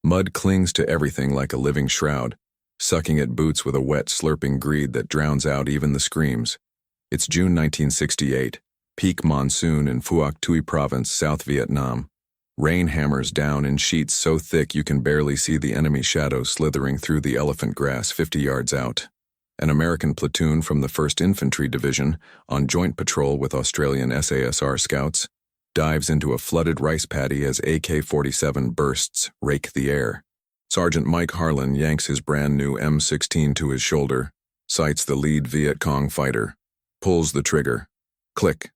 Mud clings to everything like a living shroud, sucking at boots with a wet, slurping greed that drowns out even the screams. It's June 1968, peak monsoon in Phuoc Tuy Province, South Vietnam. Rain hammers down in sheets so thick you can barely see the enemy shadow slithering through the elephant grass 50 yards out. An American platoon from the 1st Infantry Division, on joint patrol with Australian SASR scouts, dives into a flooded rice paddy as AK-47 bursts rake the air. Sergeant Mike Harlan yanks his brand-new M16 to his shoulder, sights the lead Viet Cong fighter, pulls the trigger. Click.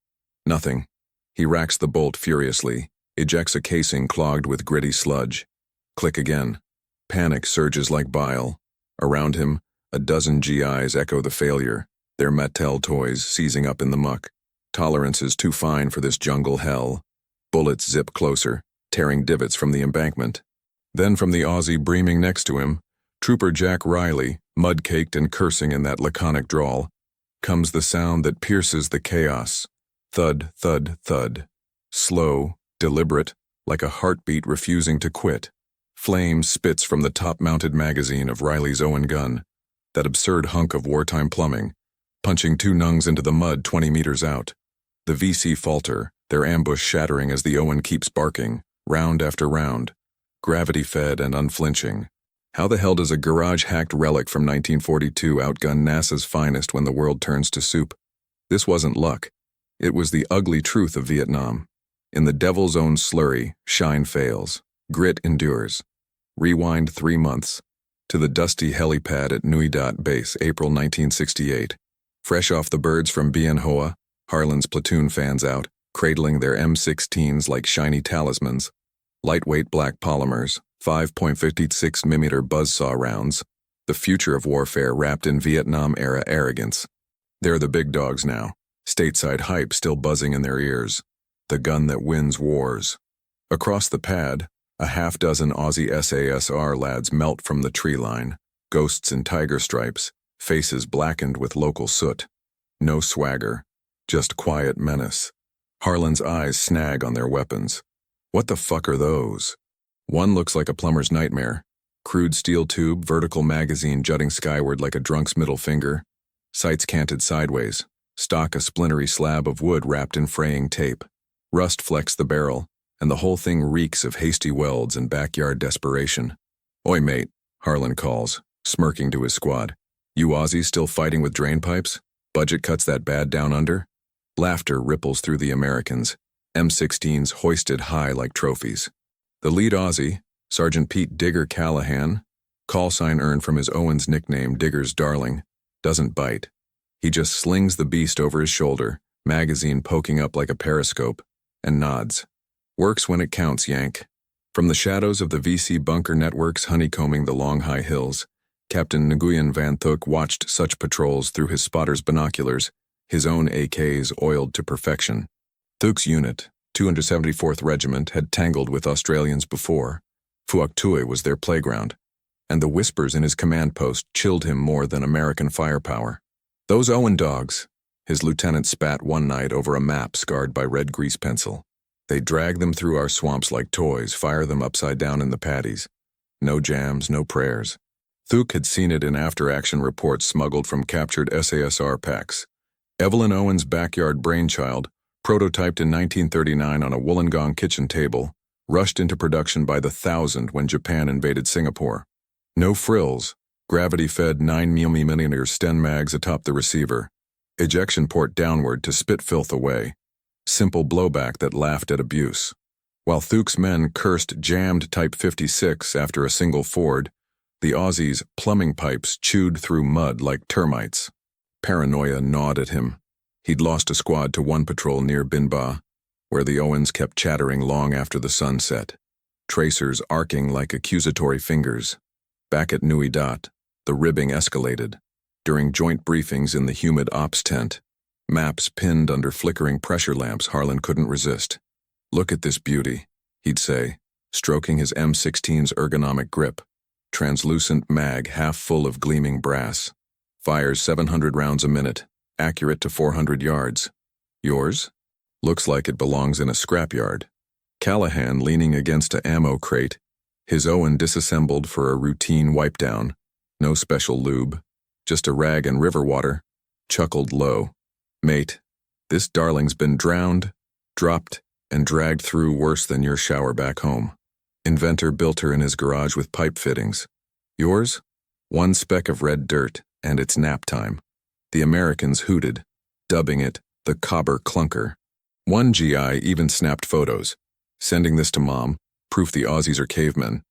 Nothing. He racks the bolt furiously, ejects a casing clogged with gritty sludge. Click again. Panic surges like bile. Around him, a dozen GIs echo the failure, their Mattel toys seizing up in the muck. Tolerance is too fine for this jungle hell. Bullets zip closer, tearing divots from the embankment. Then from the Aussie breaming next to him, Trooper Jack Riley, mud-caked and cursing in that laconic drawl, comes the sound that pierces the chaos. Thud, thud, thud. Slow, deliberate, like a heartbeat refusing to quit. Flame spits from the top-mounted magazine of Riley's Owen gun, that absurd hunk of wartime plumbing, punching 2 nungs into the mud 20 meters out. The VC falter, their ambush shattering as the Owen keeps barking, round after round, gravity-fed and unflinching. How the hell does a garage-hacked relic from 1942 outgun NASA's finest when the world turns to soup? This wasn't luck. It was the ugly truth of Vietnam. In the devil's own slurry, shine fails. Grit endures. Rewind 3 months. To the dusty helipad at Nui Dat Base, April 1968. Fresh off the birds from Bien Hoa, Harlan's platoon fans out, cradling their M16s like shiny talismans. Lightweight black polymers, 5.56mm buzzsaw rounds, the future of warfare wrapped in Vietnam-era arrogance. They're the big dogs now, stateside hype still buzzing in their ears. The gun that wins wars. Across the pad, a half-dozen Aussie SASR lads melt from the tree line, ghosts in tiger stripes, faces blackened with local soot. No swagger, just quiet menace. Harlan's eyes snag on their weapons. What the fuck are those? One looks like a plumber's nightmare. Crude steel tube, vertical magazine jutting skyward like a drunk's middle finger. Sights canted sideways. Stock a splintery slab of wood wrapped in fraying tape. Rust flecks the barrel, and the whole thing reeks of hasty welds and backyard desperation. "Oi, mate," Harlan calls, smirking to his squad. "You Aussies still fighting with drain pipes? Budget cuts that bad down under?" Laughter ripples through the Americans, M16s hoisted high like trophies. The lead Aussie, Sergeant Pete Digger Callahan, call sign earned from his Owens nickname Digger's Darling, doesn't bite. He just slings the beast over his shoulder, magazine poking up like a periscope, and nods. Works when it counts, Yank. From the shadows of the VC bunker networks honeycombing the long high hills, Captain Nguyen Van Thuc watched such patrols through his spotter's binoculars, his own AKs oiled to perfection. Thuc's unit, 274th Regiment, had tangled with Australians before. Phuoc Tuy was their playground, and the whispers in his command post chilled him more than American firepower. "Those Owen dogs," his lieutenant spat one night over a map scarred by red grease pencil. "They drag them through our swamps like toys, fire them upside down in the paddies. No jams, no prayers." Thuc had seen it in after-action reports smuggled from captured SASR packs. Evelyn Owen's backyard brainchild, prototyped in 1939 on a Wollongong kitchen table, rushed into production by the thousand when Japan invaded Singapore. No frills, gravity-fed 9mm Sten mags atop the receiver, ejection port downward to spit filth away. Simple blowback that laughed at abuse. While Thuc's men cursed jammed Type 56 after a single Ford, the Aussies' plumbing pipes chewed through mud like termites. Paranoia gnawed at him. He'd lost a squad to one patrol near Bin Ba, where the Owens kept chattering long after the sun set, tracers arcing like accusatory fingers. Back at Nui Dat, the ribbing escalated. During joint briefings in the humid ops tent, maps pinned under flickering pressure lamps Harlan couldn't resist. "Look at this beauty," he'd say, stroking his M16's ergonomic grip. Translucent mag half full of gleaming brass. Fires 700 rounds a minute, accurate to 400 yards. "Yours? Looks like it belongs in a scrapyard." Callahan, leaning against a ammo crate, His Owen disassembled for a routine wipe-down. No special lube. Just a rag and river water. Chuckled low. Mate, this darling's been drowned, dropped, and dragged through worse than your shower back home. Inventor built her in his garage with pipe fittings. Yours? One speck of red dirt, and it's nap time. The Americans hooted, dubbing it the Cobber Clunker. One GI even snapped photos. Sending this to Mom, proof the Aussies are cavemen.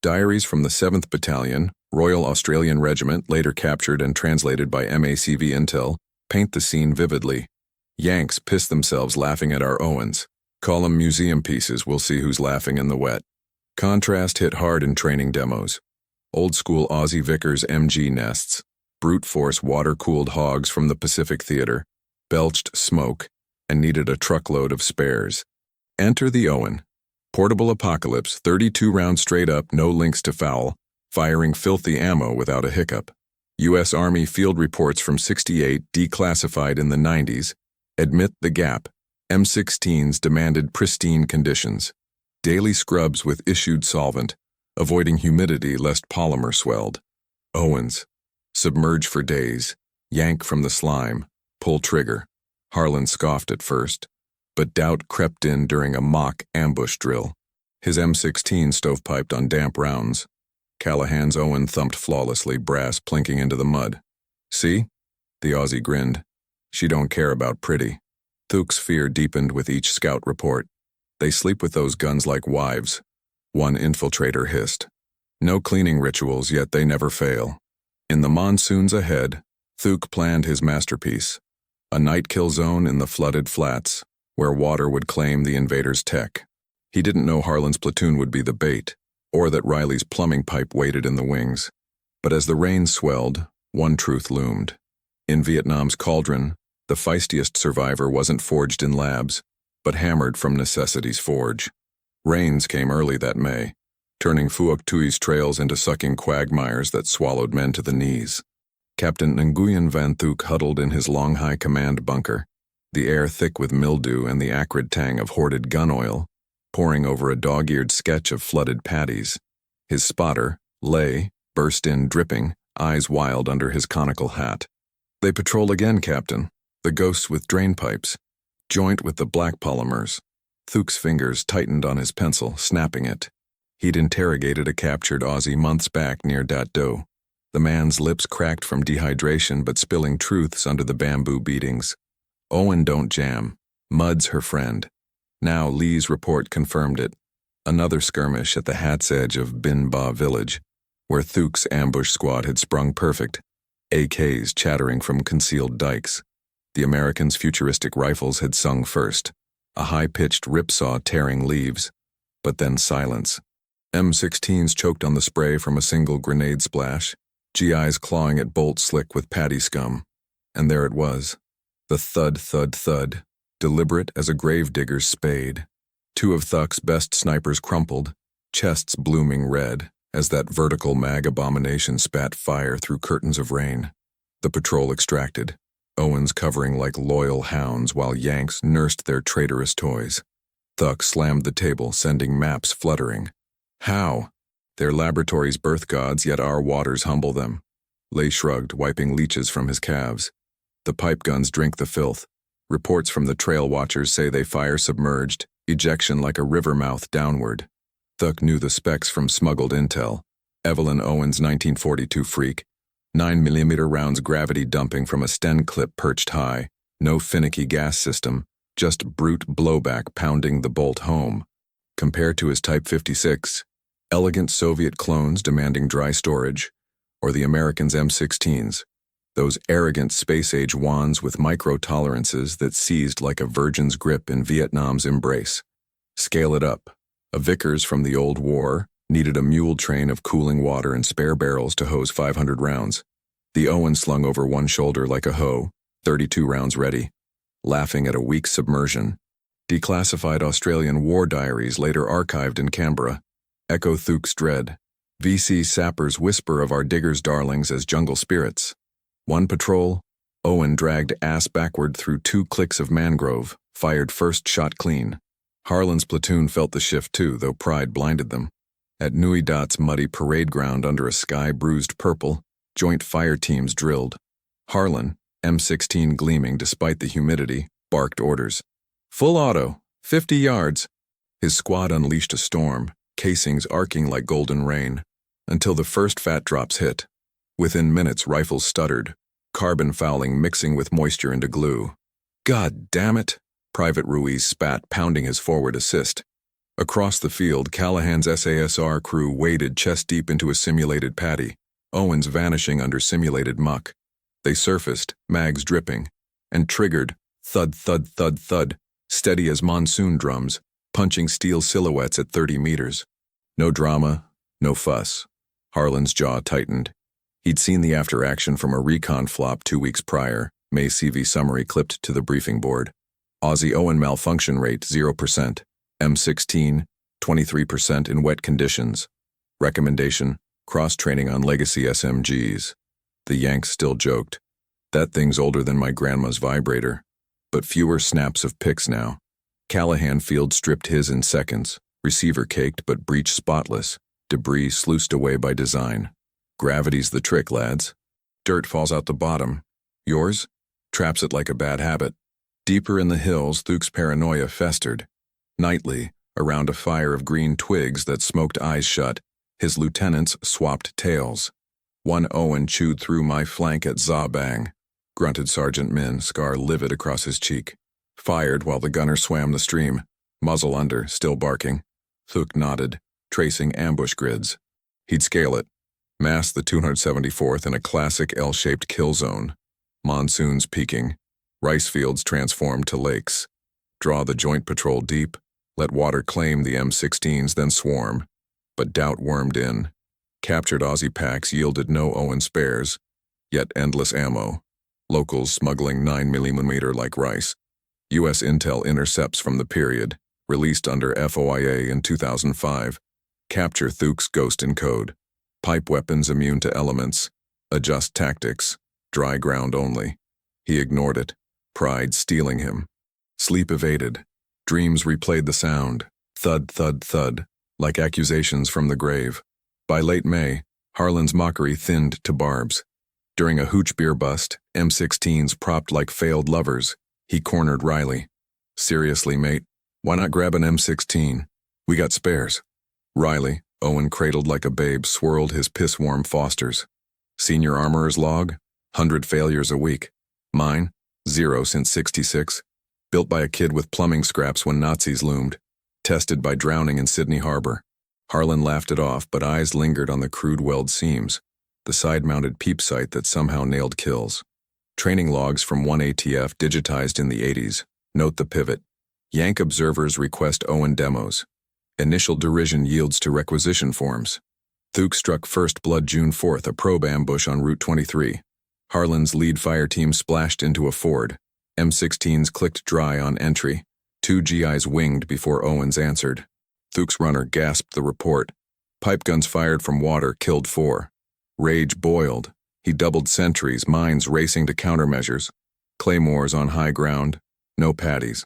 Diaries from the 7th Battalion, Royal Australian Regiment, later captured and translated by MACV Intel, paint the scene vividly. Yanks piss themselves laughing at our Owens. Call them museum pieces, we'll see who's laughing in the wet. Contrast hit hard in training demos. Old-school Aussie Vickers MG nests, brute force water-cooled hogs from the Pacific Theater, belched smoke, and needed a truckload of spares. Enter the Owen. Portable Apocalypse, 32 rounds straight up, no links to foul, firing filthy ammo without a hiccup. U.S. Army field reports from 68, declassified in the 90s, admit the gap. M16s demanded pristine conditions. Daily scrubs with issued solvent, avoiding humidity lest polymer swelled. Owens. Submerge for days. Yank from the slime. Pull trigger. Harlan scoffed at first, but doubt crept in during a mock ambush drill. His M16 stovepiped on damp rounds. Callahan's Owen thumped flawlessly, brass plinking into the mud. See? The Aussie grinned. She don't care about pretty. Thuke's fear deepened with each scout report. They sleep with those guns like wives. One infiltrator hissed. No cleaning rituals, yet they never fail. In the monsoons ahead, Thuke planned his masterpiece. A night kill zone in the flooded flats, where water would claim the invaders' tech. He didn't know Harlan's platoon would be the bait, or that Riley's plumbing pipe waited in the wings. But as the rain swelled, one truth loomed. In Vietnam's cauldron, the feistiest survivor wasn't forged in labs, but hammered from necessity's forge. Rains came early that May, turning Phuoc Thui's trails into sucking quagmires that swallowed men to the knees. Captain Nguyen Van Thuc huddled in his Long High command bunker, the air thick with mildew and the acrid tang of hoarded gun oil, pouring over a dog-eared sketch of flooded paddies. His spotter, Lay, burst in dripping, eyes wild under his conical hat. They patrol again, Captain. The ghosts with drain pipes. Joint with the black polymers. Thuc's fingers tightened on his pencil, snapping it. He'd interrogated a captured Aussie months back near Dat Do. The man's lips cracked from dehydration but spilling truths under the bamboo beatings. Owen don't jam. Mud's her friend. Now Lee's report confirmed it. Another skirmish at the Hat's Edge of Bin Ba village, where Thuc's ambush squad had sprung perfect, AKs chattering from concealed dikes. The Americans' futuristic rifles had sung first, a high-pitched ripsaw tearing leaves, but then silence. M16s choked on the spray from a single grenade splash, GIs clawing at bolt slick with paddy scum. And there it was. The thud, thud, thud, deliberate as a gravedigger's spade. Two of Thuc's best snipers crumpled, chests blooming red, as that vertical mag abomination spat fire through curtains of rain. The patrol extracted, Owens covering like loyal hounds while Yanks nursed their traitorous toys. Thuc slammed the table, sending maps fluttering. How? Their laboratories birth gods, yet our waters humble them. Lay shrugged, wiping leeches from his calves. The pipe guns drink the filth. Reports from the trail watchers say they fire submerged, ejection like a river mouth downward. Thuc knew the specs from smuggled intel. Evelyn Owens' 1942 Freak. 9mm rounds gravity dumping from a Sten clip perched high. No finicky gas system, just brute blowback pounding the bolt home. Compared to his Type 56, elegant Soviet clones demanding dry storage, or the Americans' M16s, those arrogant space-age wands with micro-tolerances that seized like a virgin's grip in Vietnam's embrace. Scale it up. A Vickers from the old war needed a mule train of cooling water and spare barrels to hose 500 rounds. The Owen slung over one shoulder like a hoe, 32 rounds ready, laughing at a weak submersion. Declassified Australian war diaries later archived in Canberra. Echo Thuc's dread. VC sappers whisper of our diggers' darlings as jungle spirits. One patrol, Owen dragged ass backward through 2 clicks of mangrove, fired first shot clean. Harlan's platoon felt the shift too, though pride blinded them. At Nui Dot's muddy parade ground under a sky bruised purple, joint fire teams drilled. Harlan, M16 gleaming despite the humidity, barked orders. Full auto, 50 yards. His squad unleashed a storm, casings arcing like golden rain, until the first fat drops hit. Within minutes, rifles stuttered, carbon fouling mixing with moisture into glue. God damn it, Private Ruiz spat, pounding his forward assist. Across the field, Callahan's SASR crew waded chest-deep into a simulated paddy, Owens vanishing under simulated muck. They surfaced, mags dripping, and triggered, thud, thud, thud, thud, steady as monsoon drums, punching steel silhouettes at 30 meters. No drama, no fuss. Harlan's jaw tightened. He'd seen the after-action from a recon flop 2 weeks prior, May CV summary clipped to the briefing board. Aussie Owen malfunction rate 0%, M16, 23% in wet conditions. Recommendation, cross-training on legacy SMGs. The Yanks still joked. That thing's older than my grandma's vibrator. But fewer snaps of pics now. Callahan field stripped his in seconds, receiver caked but breech spotless, debris sluiced away by design. Gravity's the trick, lads. Dirt falls out the bottom. Yours? Traps it like a bad habit. Deeper in the hills, Thuke's paranoia festered. Nightly, around a fire of green twigs that smoked eyes shut, his lieutenants swapped tails. One Owen chewed through my flank at Zabang, grunted Sergeant Min, scar livid across his cheek. Fired while the gunner swam the stream, muzzle under, still barking. Thuke nodded, tracing ambush grids. He'd scale it. Mass the 274th in a classic L-shaped kill zone. Monsoons peaking. Rice fields transformed to lakes. Draw the joint patrol deep. Let water claim the M16s, then swarm. But doubt wormed in. Captured Aussie packs yielded no Owen spares, yet endless ammo. Locals smuggling 9mm like rice. U.S. intel intercepts from the period, released under FOIA in 2005. Capture Thuke's ghost in code. Pipe weapons immune to elements. Adjust tactics. Dry ground only. He ignored it. Pride stealing him. Sleep evaded. Dreams replayed the sound. Thud, thud, thud. Like accusations from the grave. By late May, Harlan's mockery thinned to barbs. During a hooch beer bust, M16s propped like failed lovers, he cornered Riley. Seriously, mate, why not grab an M16? We got spares. Riley, Owen cradled like a babe, swirled his piss-warm Fosters. Senior armorer's log, 100 failures a week. Mine, 0 since '66. Built by a kid with plumbing scraps when Nazis loomed. Tested by drowning in Sydney Harbor. Harlan laughed it off, but eyes lingered on the crude weld seams, the side-mounted peep sight that somehow nailed kills. Training logs from 1 ATF digitized in the 80s. Note the pivot. Yank observers request Owen demos. Initial derision yields to requisition forms. Thuke struck first blood June 4th, a probe ambush on Route 23. Harlan's lead fire team splashed into a ford. M16s clicked dry on entry. 2 GIs winged before Owens answered. Thuke's runner gasped the report. Pipe guns fired from water killed 4. Rage boiled. He doubled sentries, mines racing to countermeasures. Claymores on high ground. No paddies.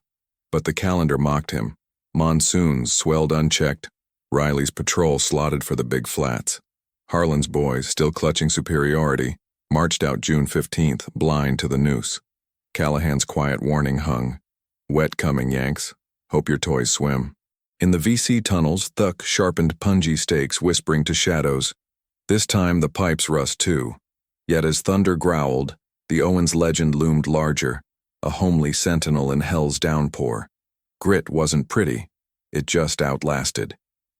But the calendar mocked him. Monsoons swelled unchecked. Riley's patrol slotted for the big flats. Harlan's boys, still clutching superiority, marched out June 15th, blind to the noose. Callahan's quiet warning hung. Wet coming, Yanks. Hope your toys swim. In the VC tunnels, Thuke sharpened pungy stakes, whispering to shadows. This time the pipes rust too. Yet as thunder growled, the Owens legend loomed larger, a homely sentinel in hell's downpour. Grit wasn't pretty. It just outlasted.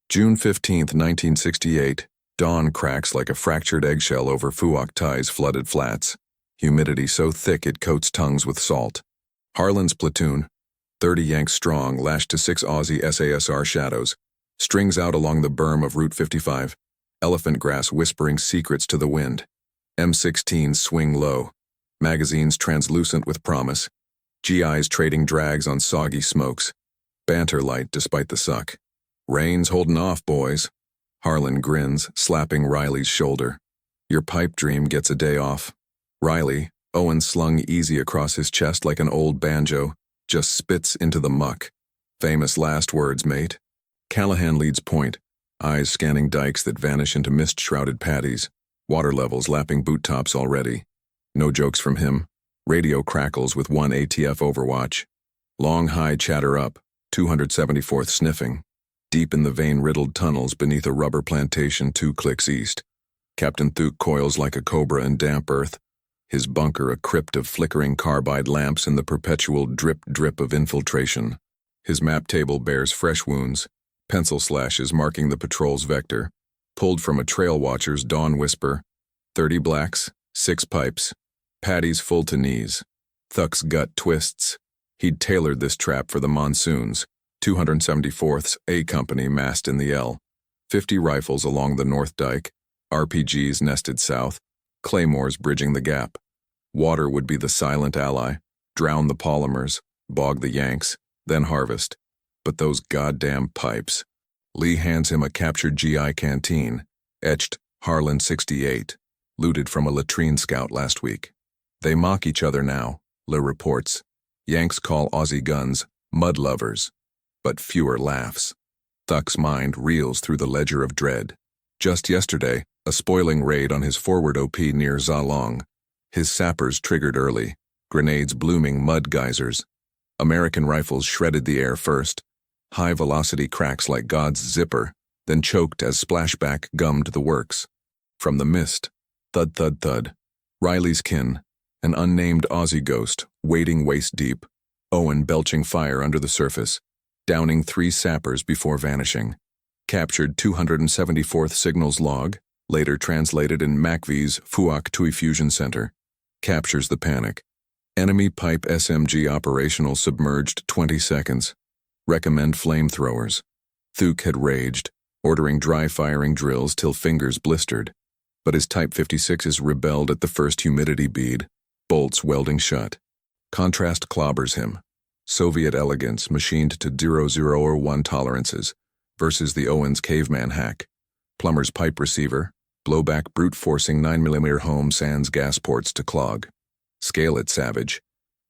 June 15th, 1968, dawn cracks like a fractured eggshell over Phuoc Thai's flooded flats. Humidity so thick it coats tongues with salt. Harlan's platoon, 30 Yanks strong, lashed to 6 Aussie SASR shadows, strings out along the berm of Route 55, elephant grass whispering secrets to the wind. M16s swing low, magazines translucent with promise, GIs trading drags on soggy smokes, banter light despite the suck. Rain's holding off, boys. Harlan grins, slapping Riley's shoulder. Your pipe dream gets a day off. Riley, Owen slung easy across his chest like an old banjo, just spits into the muck. Famous last words, mate. Callahan leads point. eyes scanning dikes that vanish into mist-shrouded paddies, water levels lapping boot tops already. No jokes from him. Radio crackles with 1 ATF overwatch. Long high chatter up, 274th sniffing. Deep in the vein-riddled tunnels beneath a rubber plantation 2 clicks east. Captain Thuc coils like a cobra in damp earth, his bunker a crypt of flickering carbide lamps in the perpetual drip-drip of infiltration. His map table bears fresh wounds, pencil slashes marking the patrol's vector, pulled from a trail watcher's dawn whisper. 30 blacks, 6 pipes, paddies full to knees. Thuc's gut twists. He'd tailored this trap for the monsoons. 274th's A Company massed in the L. 50 rifles along the North Dike, RPGs nested south, claymores bridging the gap. Water would be the silent ally, drown the polymers, bog the Yanks, then harvest. But those goddamn pipes. Lee hands him a captured GI canteen, etched Harlan 68, looted from a latrine scout last week. They mock each other now, Lee reports. Yanks call Aussie guns mud lovers, but fewer laughs. Thuc's mind reels through the ledger of dread. Just yesterday, a spoiling raid on his forward OP near Zalong. His sappers triggered early, grenades blooming mud geysers. American rifles shredded the air first, high-velocity cracks like God's zipper, then choked as splashback gummed the works. From the mist, thud thud thud. Riley's kin, an unnamed Aussie ghost, wading waist-deep, Owen belching fire under the surface, downing 3 sappers before vanishing. Captured 274th signals log, later translated in MACV's Phuoc Tui Fusion Center. Captures the panic. Enemy pipe SMG operational submerged 20 seconds. Recommend flamethrowers. Thuc had raged, ordering dry-firing drills till fingers blistered. But his Type 56s rebelled at the first humidity bead, bolts welding shut. Contrast clobbers him. Soviet elegance machined to 0, or 1 tolerances versus the Owens caveman hack. Plumber's pipe receiver, blowback brute-forcing 9mm home sans gas ports to clog. Scale it, savage.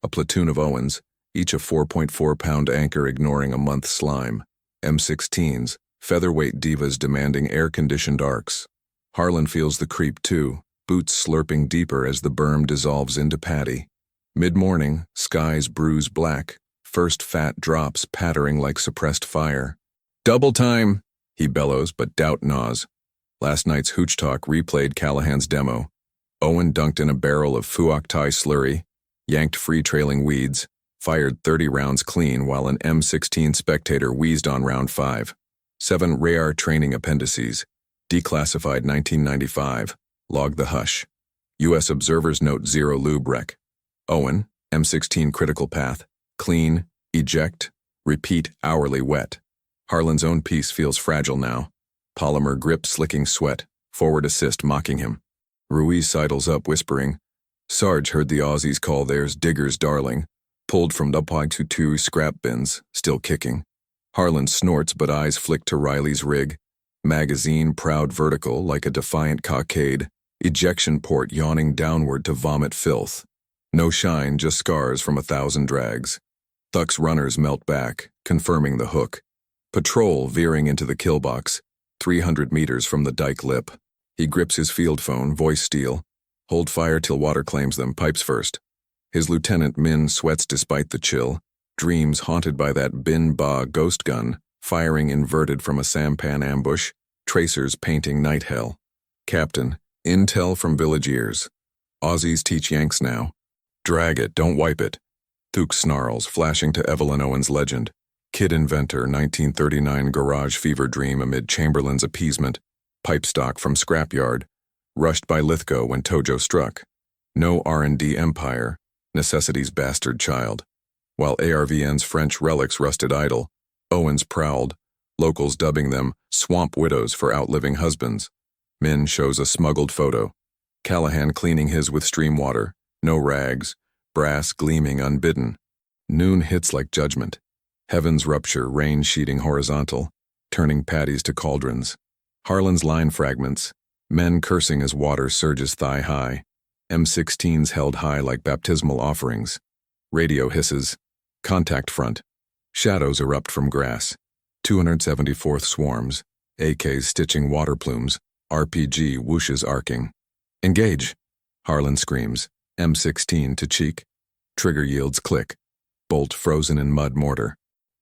A platoon of Owens, each a 4.4-pound anchor ignoring a month's slime. M16s, featherweight divas demanding air-conditioned arcs. Harlan feels the creep too, boots slurping deeper as the berm dissolves into paddy. Mid-morning, skies bruise black, first fat drops pattering like suppressed fire. Double time, he bellows, but doubt gnaws. Last night's hooch talk replayed Callahan's demo. Owen dunked in a barrel of Phuoc Thai slurry, yanked free trailing weeds, fired 30 rounds clean while an M16 Spectator wheezed on round 5. 7 rare training appendices. Declassified 1995. Log the hush. U.S. Observers Note 0 lube wreck. Owen, M16 critical path. Clean, eject, repeat hourly wet. Harlan's own piece feels fragile now. Polymer grip slicking sweat, forward assist mocking him. Ruiz sidles up whispering. Sarge heard the Aussies call theirs diggers darling, pulled from the .22 scrap bins, still kicking. Harlan snorts but eyes flick to Riley's rig. Magazine proud vertical like a defiant cockade, ejection port yawning downward to vomit filth. No shine, just scars from 1,000 drags. Thuc's runners melt back, confirming the hook. Patrol veering into the kill box, 300 meters from the dike lip. He grips his field phone, voice steel. Hold fire till water claims them, pipes first. His lieutenant Min sweats despite the chill, dreams haunted by that Bin Ba ghost gun, firing inverted from a sampan ambush, tracers painting night hell. Captain, intel from village ears. Aussies teach Yanks now. Drag it, don't wipe it. Thuc snarls, flashing to Evelyn Owen's legend. Kid inventor, 1939 garage fever dream amid Chamberlain's appeasement. Pipe stock from scrapyard. Rushed by Lithgow when Tojo struck. No R&D empire, necessity's bastard child. While ARVN's French relics rusted idle, Owens prowled, locals dubbing them swamp widows for outliving husbands. Min shows a smuggled photo. Callahan cleaning his with stream water, no rags, brass gleaming unbidden. Noon hits like judgment. Heavens rupture, rain sheeting horizontal, turning paddies to cauldrons. Harlan's line fragments, men cursing as water surges thigh-high. M16s held high like baptismal offerings. Radio hisses. Contact front. Shadows erupt from grass. 274th swarms. AKs stitching water plumes, RPG whooshes arcing. Engage! Harlan screams, M16 to cheek. Trigger yields click. Bolt frozen in mud mortar.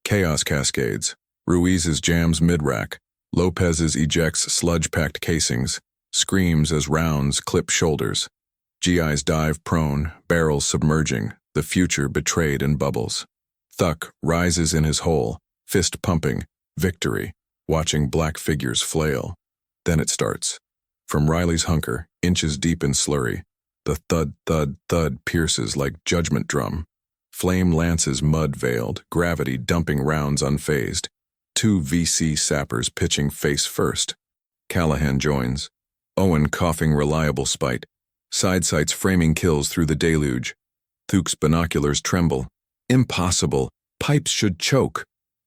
Chaos cascades. Ruiz's jams mid-rack. Lopez's ejects sludge-packed casings. Screams as rounds clip shoulders. GIs dive prone, barrels submerging, the future betrayed in bubbles. Thuck rises in his hole, fist pumping, victory, watching black figures flail. Then it starts. From Riley's hunker, inches deep in slurry, the thud, thud, thud pierces like judgment drum. Flame lances mud-veiled, gravity dumping rounds unfazed. 2 VC sappers pitching face first. Callahan joins. Owen coughing reliable spite. Side sights framing kills through the deluge. Thuke's binoculars tremble. Impossible. Pipes should choke.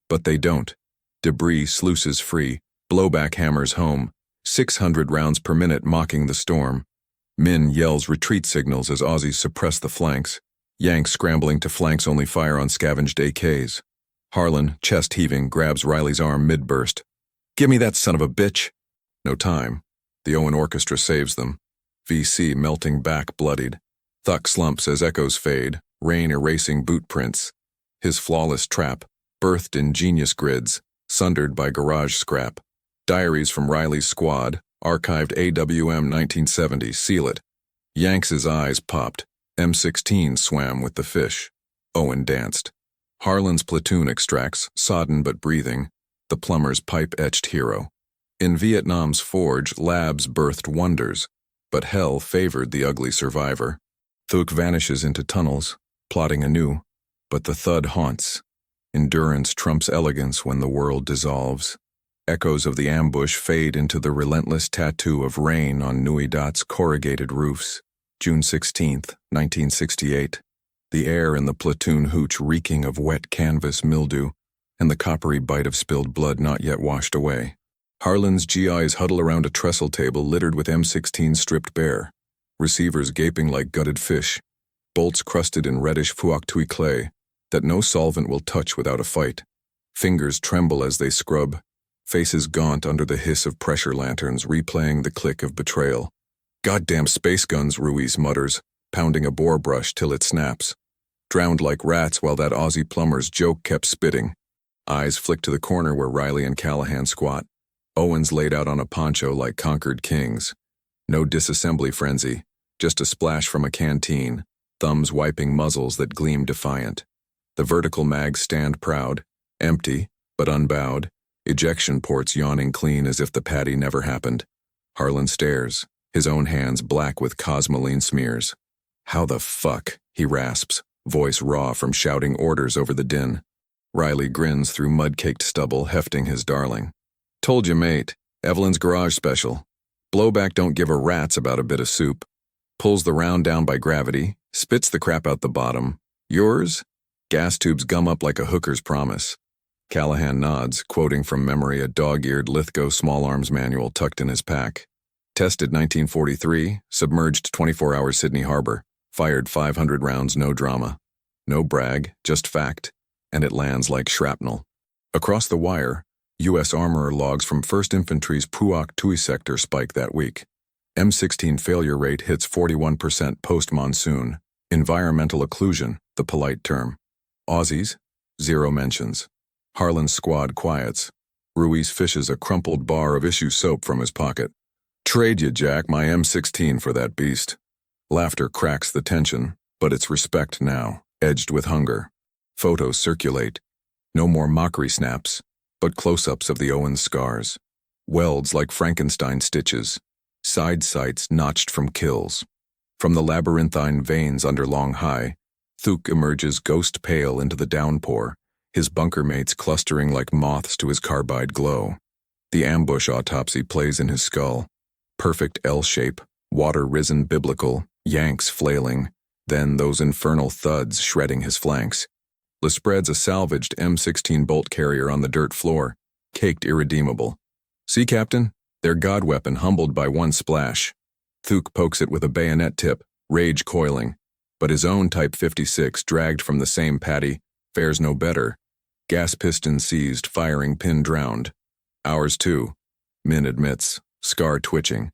But they don't. Debris sluices free. Blowback hammers home. 600 rounds per minute mocking the storm. Min yells retreat signals as Aussies suppress the flanks. Yanks scrambling to flanks only fire on scavenged AKs. Harlan, chest heaving, grabs Riley's arm mid-burst. Give me that son of a bitch! No time. The Owen Orchestra saves them. VC melting back bloodied. Thuck slumps as echoes fade, rain erasing boot prints. His flawless trap, birthed in genius grids, sundered by garage scrap. Diaries from Riley's squad, archived AWM 1970, seal it. Yanks' eyes popped. M16 swam with the fish. Owen danced. Harlan's platoon extracts, sodden but breathing, the plumber's pipe-etched hero. In Vietnam's forge, labs birthed wonders, but hell favored the ugly survivor. Thuke vanishes into tunnels, plotting anew, but the thud haunts. Endurance trumps elegance when the world dissolves. Echoes of the ambush fade into the relentless tattoo of rain on Nui Dat's corrugated roofs. June 16, 1968. The air in the platoon hooch reeking of wet canvas mildew, and the coppery bite of spilled blood not yet washed away. Harlan's GIs huddle around a trestle table littered with M16 stripped bare. Receivers gaping like gutted fish. Bolts crusted in reddish Phuoc Tuy clay that no solvent will touch without a fight. Fingers tremble as they scrub. Faces gaunt under the hiss of pressure lanterns replaying the click of betrayal. Goddamn space guns, Ruiz mutters, pounding a bore brush till it snaps. Drowned like rats while that Aussie plumber's joke kept spitting. Eyes flick to the corner where Riley and Callahan squat. Owens laid out on a poncho like conquered kings. No disassembly frenzy, just a splash from a canteen, thumbs wiping muzzles that gleam defiant. The vertical mags stand proud, empty, but unbowed, ejection ports yawning clean as if the patty never happened. Harlan stares, his own hands black with cosmoline smears. How the fuck, he rasps, voice raw from shouting orders over the din. Riley grins through mud-caked stubble, hefting his darling. Told you, mate, Evelyn's garage special. Blowback don't give a rat's about a bit of soup. Pulls the round down by gravity, spits the crap out the bottom. Yours? Gas tubes gum up like a hooker's promise. Callahan nods, quoting from memory a dog-eared Lithgow small arms manual tucked in his pack. Tested 1943, submerged 24 hours Sydney Harbor, fired 500 rounds, no drama. No brag, just fact, and it lands like shrapnel. Across the wire, U.S. armorer logs from 1st Infantry's Phuoc Tuy sector spike that week. M16 failure rate hits 41% post-monsoon. Environmental occlusion, the polite term. Aussies, 0 mentions. Harlan's squad quiets. Ruiz fishes a crumpled bar of issue soap from his pocket. Trade you, Jack, my M16 for that beast. Laughter cracks the tension, but it's respect now, edged with hunger. Photos circulate. No more mockery snaps, but close-ups of the Owens scars. Welds like Frankenstein stitches. Side sights notched from kills. From the labyrinthine veins under Long High, Thuke emerges ghost pale into the downpour, his bunker mates clustering like moths to his carbide glow. The ambush autopsy plays in his skull. Perfect L shape, water risen biblical, yanks flailing, then those infernal thuds shredding his flanks. Lespread's a salvaged M16 bolt carrier on the dirt floor, caked irredeemable. See, Captain? Their god weapon humbled by one splash. Thuke pokes it with a bayonet tip, rage coiling, but his own Type 56, dragged from the same patty, fares no better. Gas piston seized, firing pin drowned. Ours too. Min admits, scar twitching.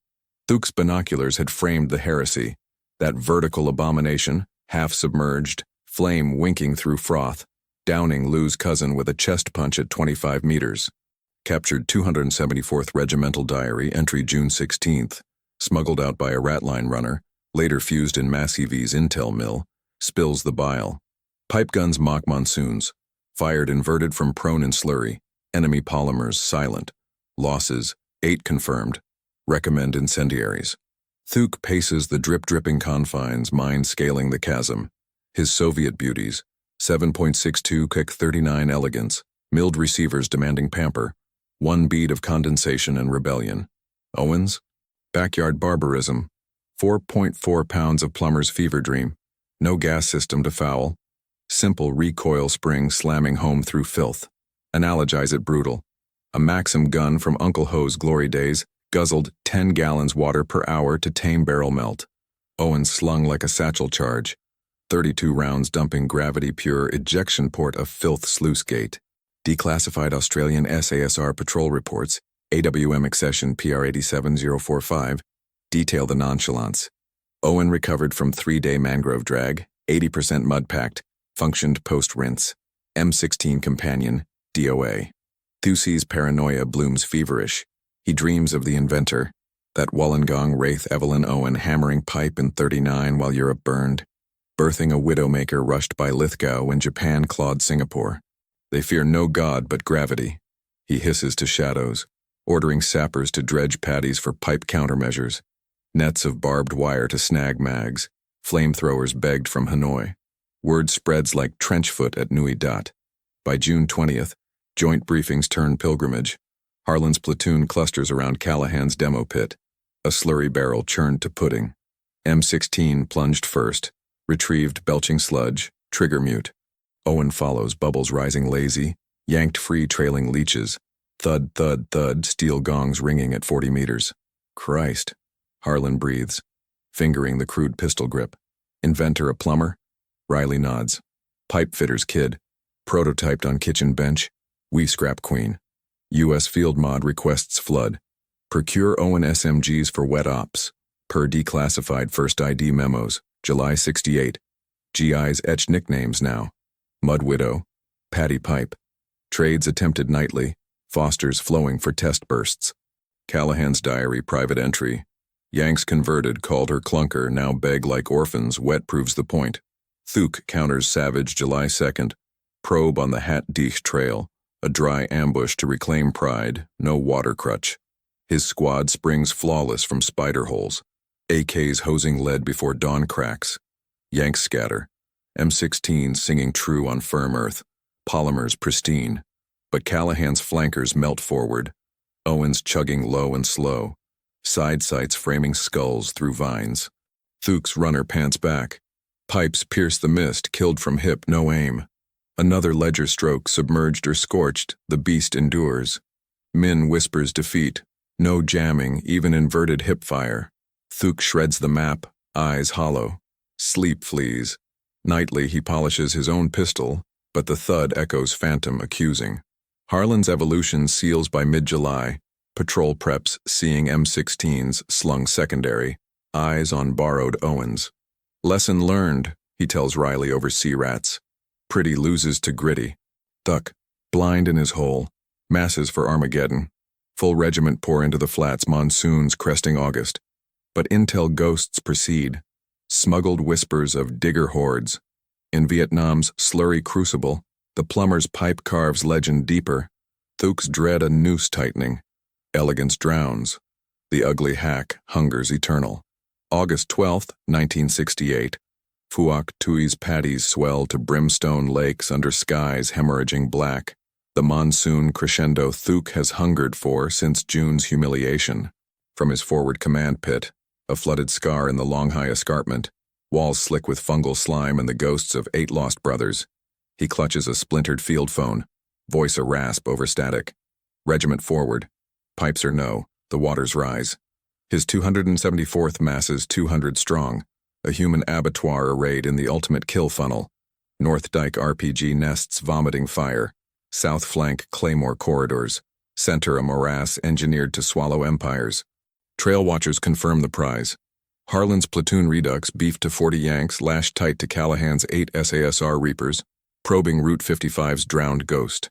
Thuke's binoculars had framed the heresy, that vertical abomination, half-submerged, flame winking through froth, downing Lou's cousin with a chest punch at 25 meters. Captured 274th Regimental Diary, entry June 16th, smuggled out by a ratline runner, later fused in Massey-V's Intel mill, spills the bile. Pipe guns mock monsoons, fired inverted from prone and slurry, enemy polymers silent. Losses, 8 confirmed. Recommend incendiaries. Thuke paces the drip-dripping confines, mind scaling the chasm. His Soviet beauties, 7.62 Kik 39 elegance, milled receivers demanding pamper, one bead of condensation and rebellion. Owens, backyard barbarism, 4.4 pounds of plumber's fever dream, no gas system to foul, simple recoil spring slamming home through filth. Analogize it brutal. A Maxim gun from Uncle Ho's glory days guzzled 10 gallons water per hour to tame barrel melt. Owens slung like a satchel charge, 32 rounds dumping gravity-pure ejection port of filth sluice gate. Declassified Australian SASR patrol reports, AWM accession PR 87045, detail the nonchalance. Owen recovered from 3-day mangrove drag, 80% mud-packed, functioned post-rinse. M16 companion, DOA. Thucy's paranoia blooms feverish. He dreams of the inventor, that Wollongong Wraith Evelyn Owen hammering pipe in 39 while Europe burned, birthing a widowmaker rushed by Lithgow when Japan clawed Singapore. They fear no god but gravity. He hisses to shadows, ordering sappers to dredge paddies for pipe countermeasures, nets of barbed wire to snag mags, flamethrowers begged from Hanoi. Word spreads like trenchfoot at Nui Dat. By June 20th, joint briefings turn pilgrimage. Harlan's platoon clusters around Callahan's demo pit. A slurry barrel churned to pudding. M16 plunged first, retrieved belching sludge, trigger mute. Owen follows, bubbles rising lazy, yanked free trailing leeches. Thud, thud, thud, steel gongs ringing at 40 meters. Christ. Harlan breathes, fingering the crude pistol grip. Inventor a plumber? Riley nods. Pipe fitter's kid. Prototyped on kitchen bench. We scrap queen. U.S. Field Mod requests flood. Procure Owen SMGs for wet ops. Per declassified first ID memos, July 68. GIs etch nicknames now. Mud Widow. Patty Pipe. Trades attempted nightly. Foster's flowing for test bursts. Callahan's diary private entry. Yanks converted, called her clunker, now beg like orphans, wet proves the point. Thuke counters Savage July 2nd. Probe on the Hat Deich Trail. A dry ambush to reclaim pride, no water crutch. His squad springs flawless from spider holes. AKs hosing lead before dawn cracks. Yanks scatter. M16s singing true on firm earth. Polymers pristine. But Callahan's flankers melt forward. Owens chugging low and slow. Side sights framing skulls through vines. Thuke's runner pants back. Pipes pierce the mist, killed from hip, no aim. Another ledger stroke, submerged or scorched, the beast endures. Min whispers defeat. No jamming, even inverted hip fire. Thuke shreds the map, eyes hollow. Sleep flees. Nightly he polishes his own pistol, but the thud echoes phantom accusing. Harlan's evolution seals by mid-July. Patrol preps seeing M16s slung secondary. Eyes on borrowed Owens. Lesson learned, he tells Riley over sea rats. Pretty loses to Gritty. Duck, blind in his hole. Masses for Armageddon. Full regiment pour into the flats, monsoons cresting August. But intel ghosts proceed. Smuggled whispers of digger hordes. In Vietnam's slurry crucible, the plumber's pipe carves legend deeper. Thuke's dread a noose tightening. Elegance drowns. The ugly hack hungers eternal. August 12th, 1968. Phuoc Tui's paddies swell to brimstone lakes under skies hemorrhaging black. The monsoon crescendo Thuke has hungered for since June's humiliation. From his forward command pit, a flooded scar in the Longhai escarpment, walls slick with fungal slime and the ghosts of 8 lost brothers. He clutches a splintered field phone, voice a rasp over static. Regiment forward. Pipes or no, the waters rise. His 274th masses 200 strong. A human abattoir arrayed in the ultimate kill funnel. North Dyke RPG nests vomiting fire. South flank Claymore corridors. Center a morass engineered to swallow empires. Trail watchers confirm the prize. Harlan's platoon redux beefed to 40 Yanks lashed tight to Callahan's 8 SASR Reapers, probing Route 55's drowned ghost.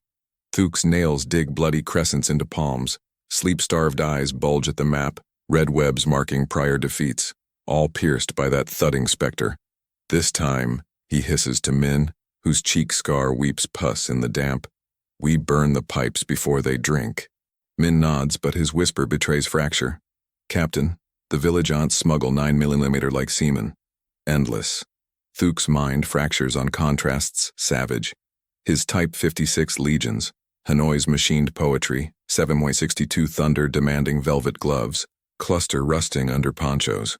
Thuke's nails dig bloody crescents into palms, sleep-starved eyes bulge at the map, red webs marking prior defeats, all pierced by that thudding specter. This time, he hisses to Min, whose cheek scar weeps pus in the damp. We burn the pipes before they drink. Min nods, but his whisper betrays fracture. Captain, the village aunts smuggle 9mm like semen. Endless. Thuke's mind fractures on contrasts, savage. His Type 56 legions, Hanoi's machined poetry, 7.62 thunder demanding velvet gloves, cluster rusting under ponchos.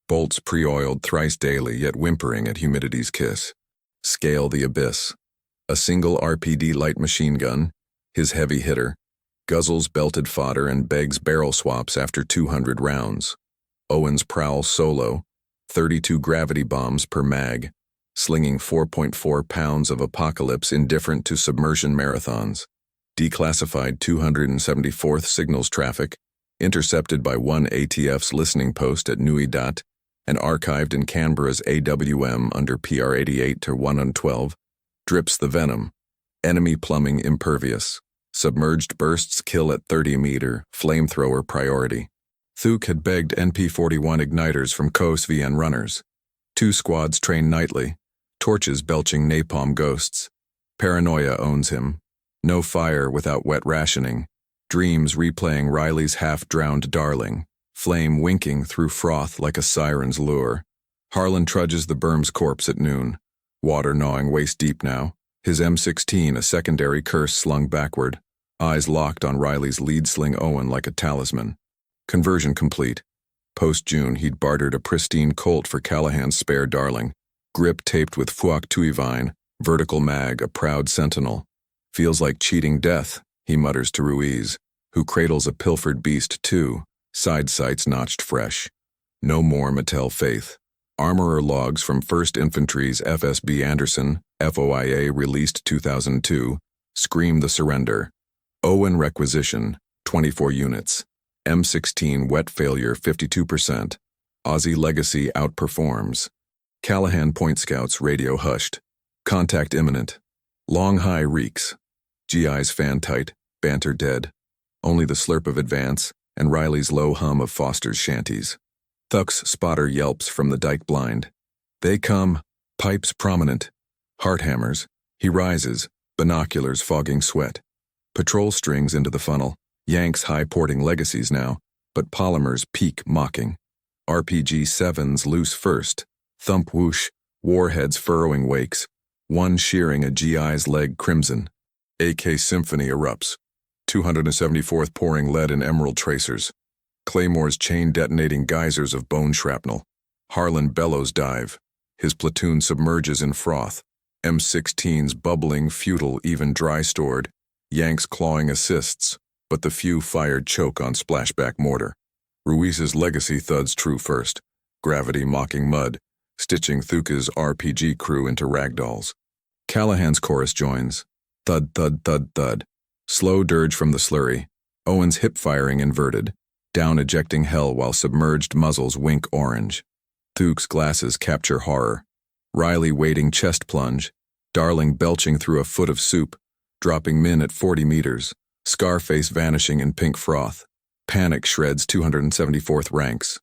Bolts pre-oiled thrice daily yet whimpering at humidity's kiss. Scale the abyss. A single RPD light machine gun, his heavy hitter, guzzles belted fodder and begs barrel swaps after 200 rounds. Owen's prowl solo, 32 gravity bombs per mag, slinging 4.4 pounds of apocalypse indifferent to submersion marathons. Declassified 274th signals traffic, intercepted by one ATF's listening post at Nui Dat, and archived in Canberra's AWM under PR 88 to 112, drips the venom. Enemy plumbing impervious. Submerged bursts kill at 30-meter, flamethrower priority. Thuke had begged NP-41 igniters from COSVN runners. 2 squads train nightly, torches belching napalm ghosts. Paranoia owns him. No fire without wet rationing. Dreams replaying Riley's half-drowned darling. Flame winking through froth like a siren's lure. Harlan trudges the berm's corpse at noon. Water gnawing waist-deep now. His M16 a secondary curse slung backward. Eyes locked on Riley's lead-sling Owen like a talisman. Conversion complete. Post-June, he'd bartered a pristine Colt for Callahan's spare darling. Grip taped with Phuoc Tui vine. Vertical mag, a proud sentinel. Feels like cheating death, he mutters to Ruiz, who cradles a pilfered beast too. Side sights notched fresh. No more Mattel faith. Armorer logs from 1st Infantry's FSB Anderson, FOIA released 2002, scream the surrender. Owen requisition, 24 units. M16 wet failure 52%. Aussie legacy outperforms. Callahan Point Scouts radio hushed. Contact imminent. Long high reeks. GI's fan tight, banter dead. Only the slurp of advance, and Riley's low hum of Foster's shanties. Thuck's spotter yelps from the dike blind. They come, pipes prominent. Heart hammers. He rises, binoculars fogging sweat. Patrol strings into the funnel. Yanks high-porting legacies now, but polymers peak mocking. RPG-7s loose first. Thump whoosh, warheads furrowing wakes. One shearing a GI's leg crimson. AK Symphony erupts. 274th pouring lead in emerald tracers. Claymore's chain detonating geysers of bone shrapnel. Harlan bellows dive. His platoon submerges in froth. M16s bubbling, futile, even dry-stored. Yanks clawing assists, but the few fired choke on splashback mortar. Ruiz's legacy thuds true first. Gravity mocking mud, stitching Thuke's RPG crew into ragdolls. Callahan's chorus joins. Thud, thud, thud, thud. Slow dirge from the slurry. Owen's hip firing inverted. Down ejecting hell while submerged muzzles wink orange. Thuke's glasses capture horror. Riley wading chest plunge. Darling belching through a foot of soup. Dropping Min at 40 meters. Scarface vanishing in pink froth. Panic shreds 274th ranks.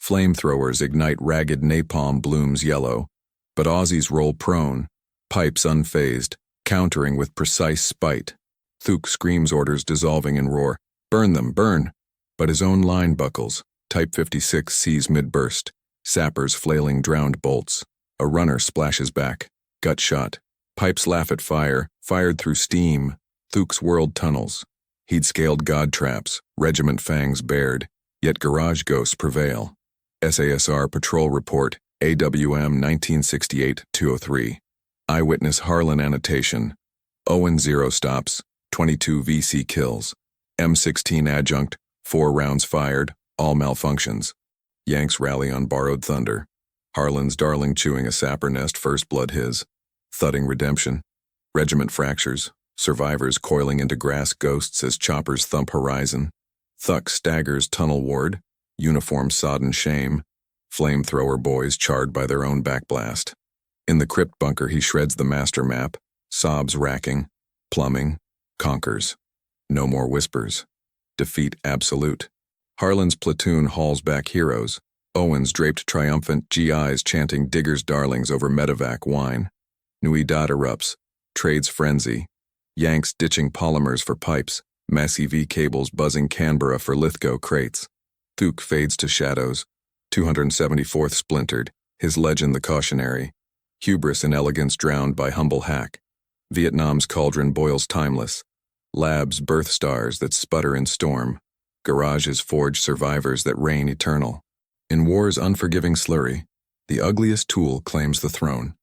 Flamethrowers ignite ragged napalm blooms yellow. But Aussies roll prone. Pipes unfazed, countering with precise spite. Thuke screams orders dissolving in roar. Burn them, burn! But his own line buckles. Type 56 sees mid-burst. Sappers flailing drowned bolts. A runner splashes back. Gut shot. Pipes laugh at fire, fired through steam. Thuke's world tunnels. He'd scaled god traps, regiment fangs bared, yet garage ghosts prevail. SASR Patrol Report, AWM 1968-203. Eyewitness Harlan annotation. Owen 0 stops, 22 VC kills. M16 adjunct, 4 rounds fired, all malfunctions. Yanks rally on borrowed thunder. Harlan's darling chewing a sapper nest, first blood his. Thudding redemption. Regiment fractures, Survivors coiling into grass ghosts as choppers thump horizon. Thuck staggers tunnel ward, uniform sodden shame. Flamethrower boys charred by their own backblast. In the crypt bunker he shreds the master map, sobs racking, plumbing, conquers. No more whispers. Defeat absolute. Harlan's platoon hauls back heroes, Owens draped triumphant, GIs chanting Digger's darlings over medevac wine. Nui Dot erupts, trades frenzy. Yanks ditching polymers for pipes, Massey V cables buzzing Canberra for Lithgow crates. Thuk fades to shadows, 274th splintered, his legend the cautionary. Hubris and elegance drowned by humble hack. Vietnam's cauldron boils timeless. Labs birth stars that sputter in storm. Garages forge survivors that reign eternal. In war's unforgiving slurry, the ugliest tool claims the throne.